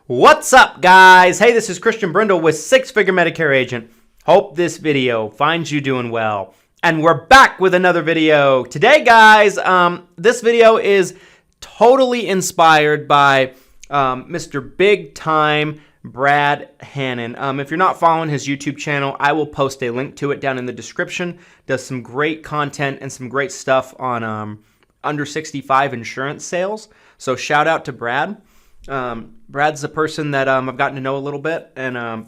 What's up, guys? Hey, this is Christian Brindle with Six Figure Medicare Agent. Hope this video finds you doing well. And we're back with another video. Today, guys, this video is totally inspired by Mr. Big Time Brad Hannon. If you're not following his YouTube channel, I will post a link to it down in the description. Does some great content and some great stuff on under 65 insurance sales. So shout out to Brad. Brad's a person that I've gotten to know a little bit, and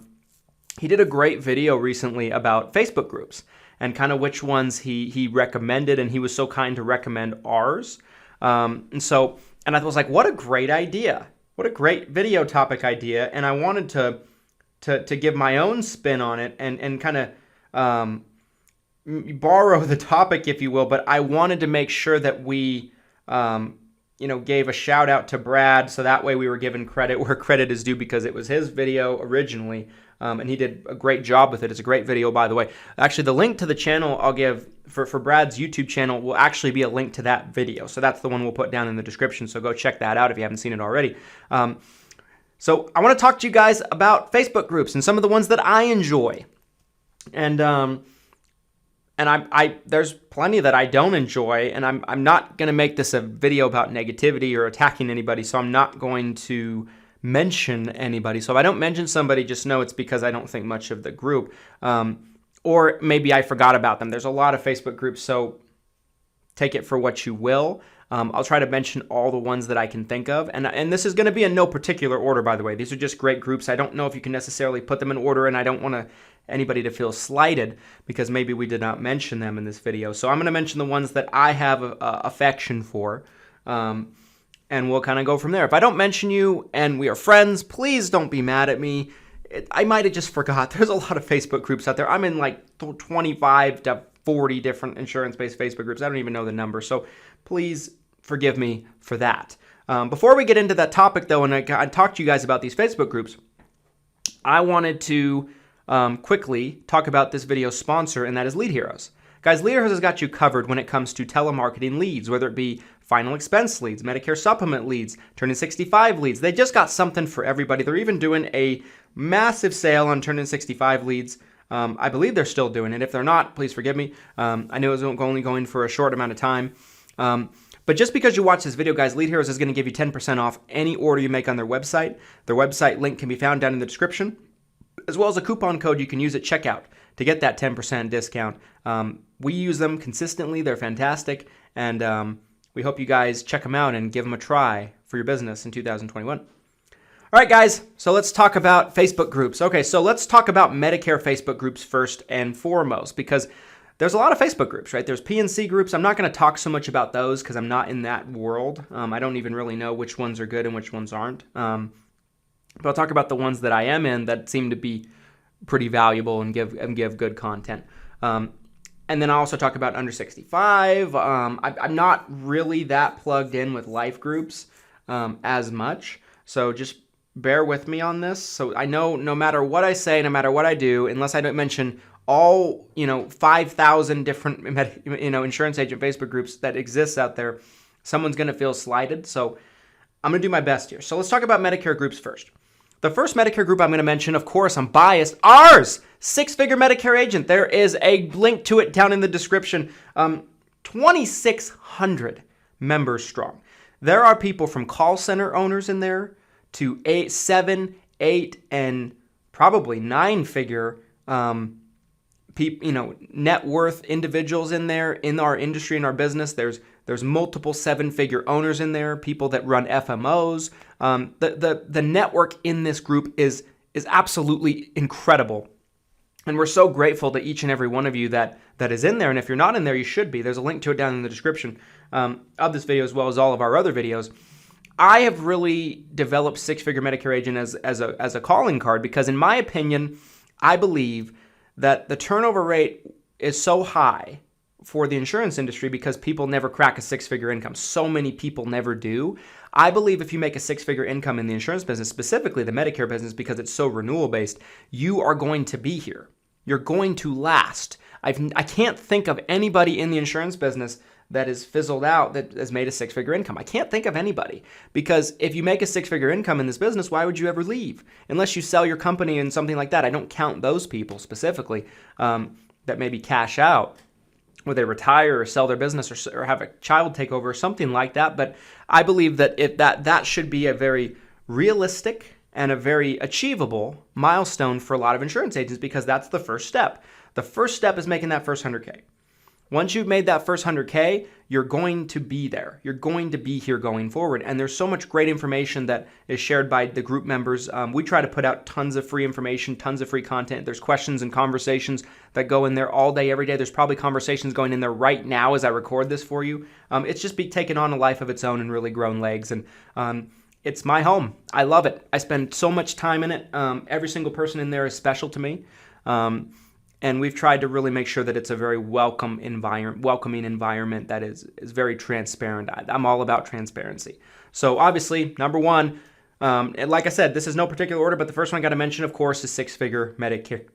he did a great video recently about Facebook groups and kind of which ones he recommended, and he was so kind to recommend ours. And I was like, what a great idea. What a great video topic idea. And I wanted to give my own spin on it and kind of borrow the topic, if you will, but I wanted to make sure that we gave a shout out to Brad, so that way we were given credit where credit is due, because it was his video originally, and he did a great job with it. It's a great video, by the way. Actually, the link to the channel I'll give for Brad's YouTube channel will actually be a link to that video, so that's the one we'll put down in the description, so go check that out if you haven't seen it already. So I want to talk to you guys about Facebook groups and some of the ones that I enjoy, and there's plenty that I don't enjoy, and I'm not going to make this a video about negativity or attacking anybody, so I'm not going to mention anybody. So if I don't mention somebody, just know it's because I don't think much of the group, or maybe I forgot about them. There's a lot of Facebook groups, so take it for what you will. I'll try to mention all the ones that I can think of, and this is going to be in no particular order, by the way. These are just great groups. I don't know if you can necessarily put them in order, and I don't want anybody to feel slighted because maybe we did not mention them in this video. So I'm going to mention the ones that I have affection for, and we'll kind of go from there. If I don't mention you and we are friends, please don't be mad at me. I might have just forgot. There's a lot of Facebook groups out there. I'm in like 25 to 40 different insurance-based Facebook groups. I don't even know the number, so please forgive me for that. Before we get into that topic, though, and I talked to you guys about these Facebook groups, I wanted to quickly talk about this video's sponsor, and that is Lead Heroes. Guys, Lead Heroes has got you covered when it comes to telemarketing leads, whether it be final expense leads, Medicare supplement leads, turning 65 leads. They just got something for everybody. They're even doing a massive sale on turning 65 leads. I believe they're still doing it. If they're not, please forgive me. I know it was only going for a short amount of time. But just because you watch this video, guys, Lead Heroes is going to give you 10% off any order you make on their website. Their website link can be found down in the description, as well as a coupon code you can use at checkout to get that 10% discount. We use them consistently. They're fantastic, and we hope you guys check them out and give them a try for your business in 2021. All right, guys, so let's talk about Facebook groups. Okay, so let's talk about Medicare Facebook groups first and foremost, because there's a lot of Facebook groups, right? There's PNC groups. I'm not going to talk so much about those because I'm not in that world. I don't even really know which ones are good and which ones aren't. But I'll talk about the ones that I am in that seem to be pretty valuable and give good content. And then I'll also talk about under 65. I'm not really that plugged in with life groups as much, so just bear with me on this. So I know no matter what I say, no matter what I do, unless I don't mention all 5,000 different insurance agent Facebook groups that exist out there, someone's going to feel slighted. So I'm going to do my best here. So let's talk about Medicare groups first. The first Medicare group I'm going to mention, of course, I'm biased, ours, Six Figure Medicare Agent. There is a link to it down in the description. 2,600 members strong. There are people from call center owners in there to 8, 7, 8, and probably 9-figure net worth individuals in there in our industry, in our business. There's multiple 7-figure owners in there, people that run FMOs. The network in this group is absolutely incredible. And we're so grateful to each and every one of you that is in there. And if you're not in there, you should be. There's a link to it down in the description of this video, as well as all of our other videos. I have really developed Six Figure Medicare Agent as a calling card because, in my opinion, I believe that the turnover rate is so high for the insurance industry because people never crack a 6-figure income. So many people never do. I believe if you make a 6-figure income in the insurance business, specifically the Medicare business, because it's so renewal-based, you are going to be here. You're going to last. I can't think of anybody in the insurance business that is fizzled out that has made a six-figure income? I can't think of anybody, because if you make a six-figure income in this business, why would you ever leave? Unless you sell your company and something like that. I don't count those people specifically that maybe cash out, or they retire or sell their business or have a child take over or something like that. But I believe that that should be a very realistic and a very achievable milestone for a lot of insurance agents, because that's the first step. The first step is making that first 100K. Once you've made that first 100K, you're going to be there. You're going to be here going forward. And there's so much great information that is shared by the group members. We try to put out tons of free information, tons of free content. There's questions and conversations that go in there all day, every day. There's probably conversations going in there right now as I record this for you. It's just taken on a life of its own and really grown legs. And it's my home. I love it. I spend so much time in it. Every single person in there is special to me. And we've tried to really make sure that it's a very welcoming environment that is very transparent. I'm all about transparency. So obviously, number one, and like I said, this is no particular order, but the first one I got to mention, of course, is Six-Figure Medicare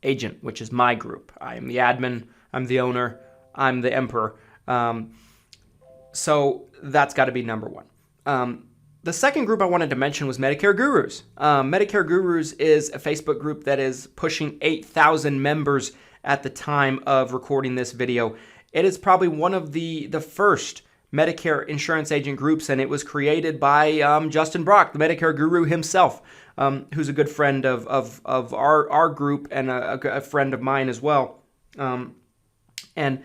Agent, which is my group. I am the admin. I'm the owner. I'm the emperor. So that's got to be number one. The second group I wanted to mention was Medicare Gurus. Medicare Gurus is a Facebook group that is pushing 8,000 members at the time of recording this video. It is probably one of the first Medicare insurance agent groups, and it was created by Justin Brock, the Medicare Guru himself, who's a good friend of our group and a friend of mine as well. And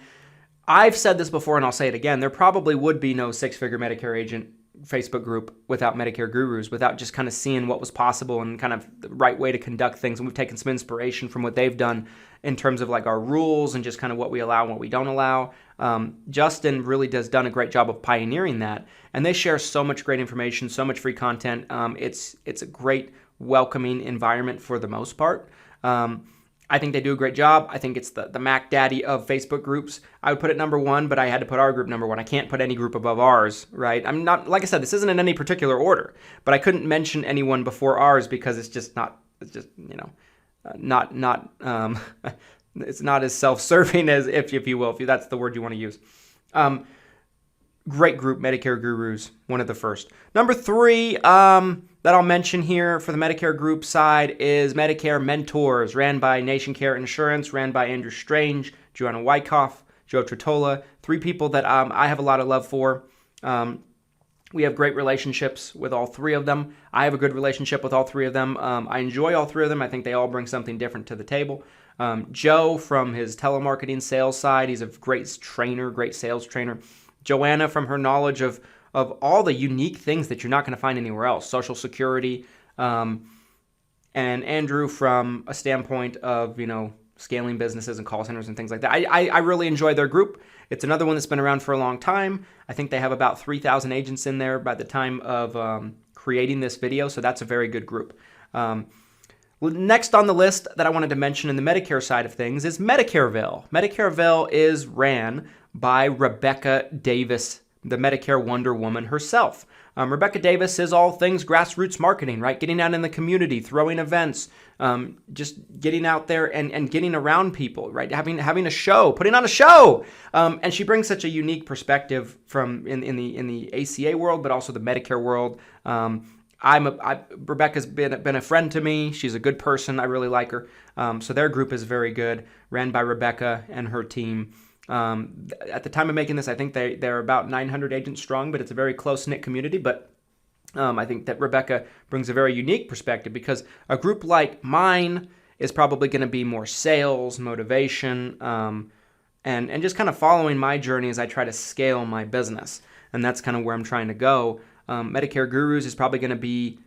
I've said this before, and I'll say it again, there probably would be no Six-Figure Medicare Agent Facebook group without Medicare Gurus, without just kind of seeing what was possible and kind of the right way to conduct things. And we've taken some inspiration from what they've done in terms of like our rules and just kind of what we allow and what we don't allow. Justin really done a great job of pioneering that. And they share so much great information, so much free content. It's a great, welcoming environment for the most part. I think they do a great job. I think it's the Mac Daddy of Facebook groups. I would put it number one, but I had to put our group number one. I can't put any group above ours, right? I'm not, like I said, this isn't in any particular order, but I couldn't mention anyone before ours because it's not, it's not as self-serving as, if you will, if that's the word you want to use. Great group, Medicare Gurus, one of the first. Number three, that I'll mention here for the Medicare Group side is Medicare Mentors, ran by Nation Care Insurance, ran by Andrew Strange, Joanna Wyckoff, Joe Trottola, three people that I have a lot of love for. We have great relationships with all three of them. I have a good relationship with all three of them. I enjoy all three of them. I think they all bring something different to the table. Joe, from his telemarketing sales side, he's a great trainer, great sales trainer. Joanna, from her knowledge of all the unique things that you're not going to find anywhere else, Social Security, and Andrew from a standpoint of, scaling businesses and call centers and things like that. I really enjoy their group. It's another one that's been around for a long time. I think they have about 3,000 agents in there by the time of creating this video, so that's a very good group. Next on the list that I wanted to mention in the Medicare side of things is Medicareville. Medicareville is ran by Rebecca Davis, the Medicare Wonder Woman herself. Rebecca Davis is all things grassroots marketing, right? Getting out in the community, throwing events, just getting out there and getting around people, right? Having a show, putting on a show. And she brings such a unique perspective in the ACA world, but also the Medicare world. Rebecca's been a friend to me. She's a good person. I really like her. So their group is very good, ran by Rebecca and her team. At the time of making this, I think they're about 900 agents strong, but it's a very close-knit community. But I think that Rebecca brings a very unique perspective, because a group like mine is probably going to be more sales, motivation, and just kind of following my journey as I try to scale my business. And that's kind of where I'm trying to go. Medicare Gurus is probably going to be,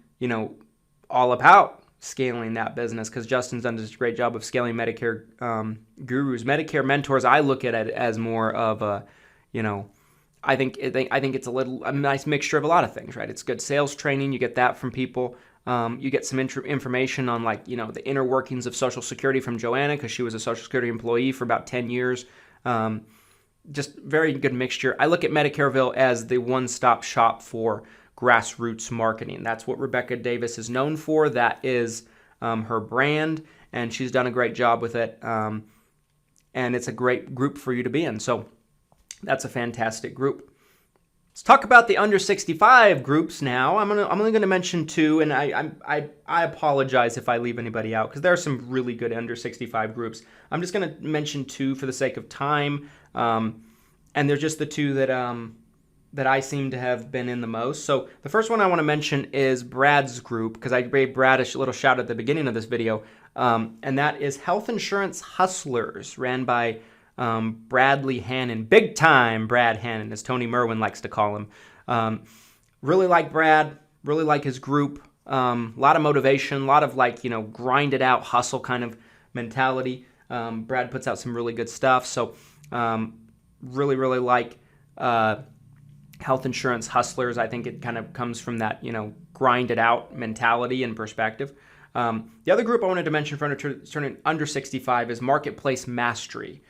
all about scaling that business, because Justin's done just a great job of scaling Medicare Gurus. Medicare Mentors, I look at it as more of a, I think it's a nice mixture of a lot of things, right? It's good sales training. You get that from people. You get some information on the inner workings of Social Security from Joanna, because she was a Social Security employee for about 10 years. Just very good mixture. I look at Medicareville as the one-stop shop for grassroots marketing. That's what Rebecca Davis is known for. That is her brand, and she's done a great job with it. And it's a great group for you to be in. So That's a fantastic group. Let's talk about the under 65 groups now. I'm only going to mention two, and I apologize if I leave anybody out because there are some really good under 65 groups. I'm just going to mention two for the sake of time, and they're just the two that I seem to have been in the most. So the first one I want to mention is Brad's group, because I gave Brad a little shout at the beginning of this video, and that is Health Insurance Hustlers, ran by Bradley Hannon, big time Brad Hannon, as Tony Merwin likes to call him. Really like Brad, really like his group. A lot of motivation, a lot of grind it out, hustle kind of mentality. Brad puts out some really good stuff. So really like Health Insurance Hustlers. I think it kind of comes from that, grind it out mentality and perspective. The other group I wanted to mention for under 65 is Marketplace Mastery.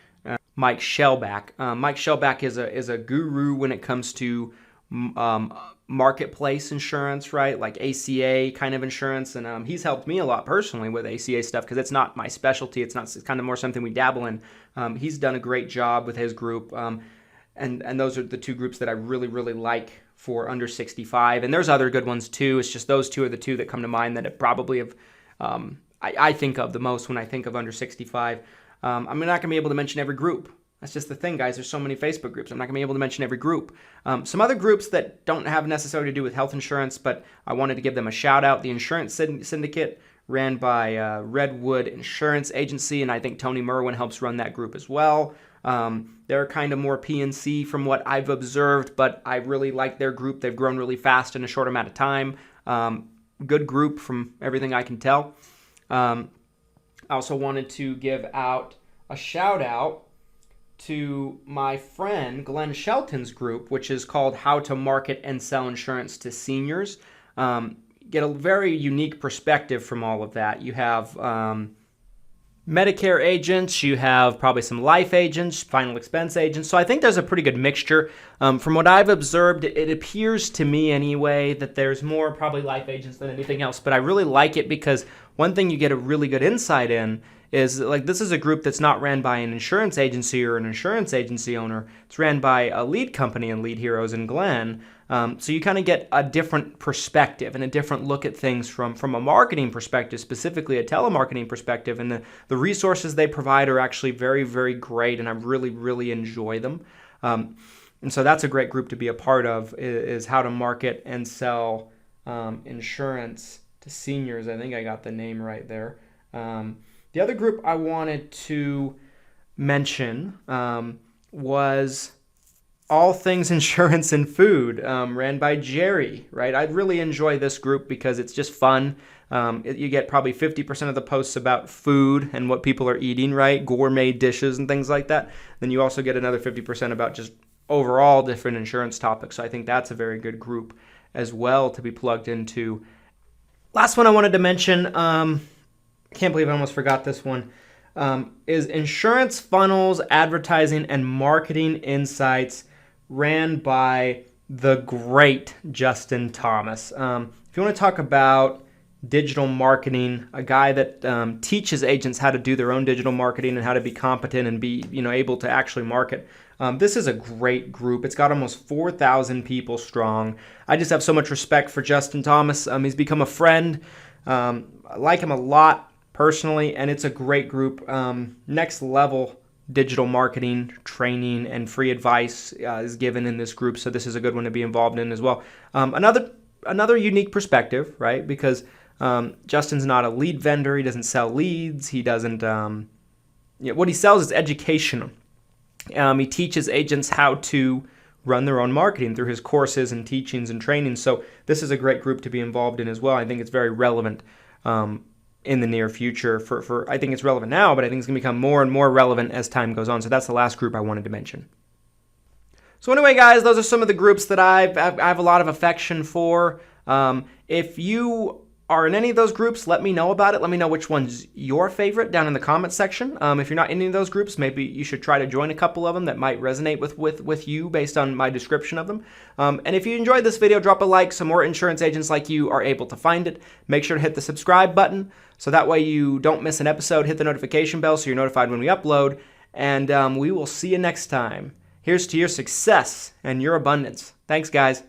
Mike Shellback. Mike Shellback is a guru when it comes to marketplace insurance, right? Like ACA kind of insurance, and he's helped me a lot personally with ACA stuff because it's not my specialty. It's kind of more something we dabble in. He's done a great job with his group, and those are the two groups that I really like for under 65. And there's other good ones too. It's just those two are the two that come to mind that probably have I think of the most when I think of under 65. I'm not going to be able to mention every group. That's just the thing, guys. There's so many Facebook groups. I'm not going to be able to mention every group. Some other groups that don't have necessarily to do with health insurance, but I wanted to give them a shout out. The Insurance Syndicate, ran by Redwood Insurance Agency, and I think Tony Merwin helps run that group as well. They're kind of more PNC from what I've observed, but I really like their group. They've grown really fast in a short amount of time. Good group from everything I can tell. I also wanted to give out a shout out to my friend Glenn Shelton's group, which is called How to Market and Sell Insurance to Seniors. Get a very unique perspective from all of that. You have Medicare agents, you have probably some life agents, final expense agents. So I think there's a pretty good mixture. From what I've observed, it appears to me anyway that there's more probably life agents than anything else. But I really like it because one thing you get a really good insight in is this is a group that's not ran by an insurance agency or an insurance agency owner. It's ran by a lead company and Lead Heroes in Glenn. So you kind of get a different perspective and a different look at things from a marketing perspective, specifically a telemarketing perspective. And the resources they provide are actually very great, and I really enjoy them. And so that's a great group to be a part of, is how to market and sell insurance to seniors. I think I got the name right there. The other group I wanted to mention was All Things Insurance and Food, ran by Jerry, right? I really enjoy this group because it's just fun. You get probably 50% of the posts about food and what people are eating, right? Gourmet dishes and things like that. Then you also get another 50% about just overall different insurance topics. So I think that's a very good group as well to be plugged into. Last one I wanted to mention, I can't believe I almost forgot this one, is Insurance Funnels, Advertising, and Marketing Insights, ran by the great Justin Thomas. If you want to talk about digital marketing, a guy that teaches agents how to do their own digital marketing and how to be competent and be able to actually market, this is a great group. It's got almost 4,000 people strong. I just have so much respect for Justin Thomas. He's become a friend. I like him a lot personally, and it's a great group. Next level digital marketing training and free advice is given in this group, so this is a good one to be involved in as well. Another unique perspective, right? Because Justin's not a lead vendor. He doesn't sell leads. He doesn't. What he sells is educational. He teaches agents how to run their own marketing through his courses and teachings and trainings. So this is a great group to be involved in as well. I think it's very relevant in the near future. I think it's relevant now, but I think it's going to become more and more relevant as time goes on. So that's the last group I wanted to mention. So anyway, guys, those are some of the groups that I have a lot of affection for. If you are in any of those groups, let me know about it. Let me know which one's your favorite down in the comments section. If you're not in any of those groups, maybe you should try to join a couple of them that might resonate with you based on my description of them. And if you enjoyed this video, drop a like so more insurance agents like you are able to find it. Make sure to hit the subscribe button so that way you don't miss an episode. Hit the notification bell so you're notified when we upload. And we will see you next time Here's to your success and your abundance. Thanks, guys.